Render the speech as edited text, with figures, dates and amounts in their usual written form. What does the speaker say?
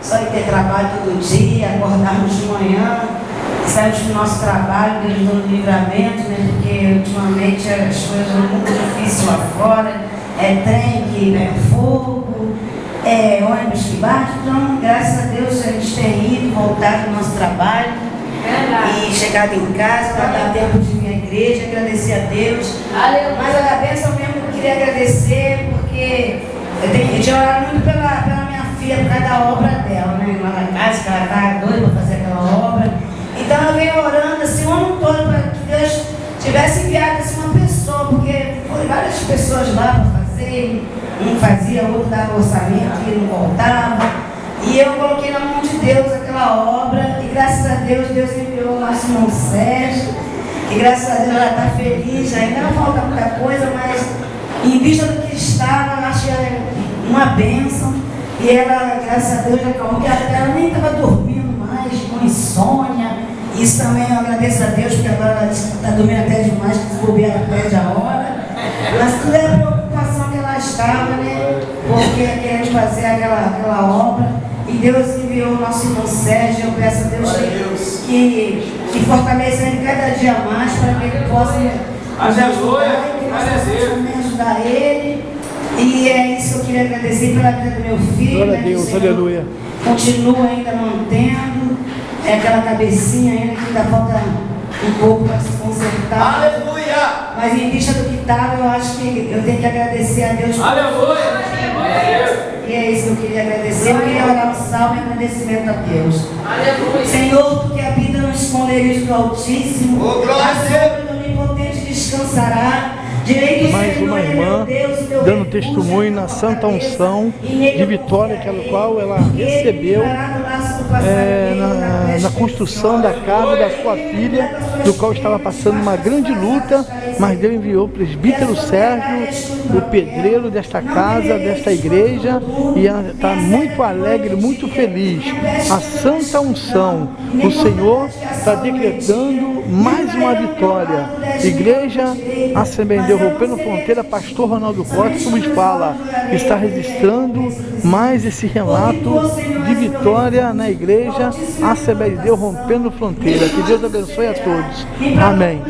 Só de ter trabalho todo dia, acordarmos de manhã, sairmos do nosso trabalho, Deus dando livramento, né? Porque ultimamente as coisas são muito difíceis lá fora, trem que pega fogo, ônibus que bate. Então, graças a Deus, a gente tem ido, voltado do nosso trabalho e chegado em casa para dar tempo de vir à igreja, agradecer a Deus. Mas a bênção mesmo que eu queria agradecer, porque eu tinha orado muito pela minha filha, por causa da obra dela, né? Lá na casa, que ela estava doida para fazer aquela obra. Então eu venho orando assim o ano todo para que Deus tivesse enviado assim, uma pessoa, porque foram várias pessoas lá para fazer, um fazia, outro dava orçamento e não voltava. E eu coloquei na mão de Deus aquela obra, e graças a Deus, Deus enviou o nosso irmão Sérgio, e graças a Deus ela está feliz, ainda não falta muita coisa, mas em vista do que estava, eu acho uma bênção, e ela, graças a Deus, já acalmou, porque ela nem estava dormindo mais, com insônia. Isso também eu agradeço a Deus, porque agora ela está dormindo até demais, que se bobear ela perde a hora. Mas tudo é a preocupação que ela estava, né? Porque querendo fazer aquela obra. E Deus enviou o nosso irmão Sérgio. Eu peço a Deus que fortaleça ele cada dia mais, para que ele possa nos ajudar e que nós possamos também ajudar ele. E é isso que eu queria agradecer pela vida do meu filho. Glória a Deus, aleluia. Continua ainda mantendo aquela cabecinha ainda que ainda falta um pouco para se consertar. Aleluia! Mas em vista do que estava, eu acho que eu tenho que agradecer a Deus. Aleluia! E é isso que eu queria agradecer. Eu queria orar um salve e agradecimento a Deus. Aleluia! Senhor, tu que habita no esconderijo do Altíssimo, Oh, glória a a sombra do Onipotente descansará. Mais uma irmã dando testemunho na santa unção de vitória, qual ela recebeu na construção da casa da sua filha, do qual estava passando uma grande luta, mas Deus enviou o presbítero Sérgio, o pedreiro desta casa, desta igreja, e ela está muito alegre, muito feliz. A santa unção, o Senhor está decretando mais uma vitória. Igreja Assembleia de Deus Rompendo Fronteira, pastor Ronaldo Costa, como nos fala, está registrando mais esse relato de vitória na igreja Assembleia de Deus Rompendo Fronteira. Que Deus abençoe a todos. Amém.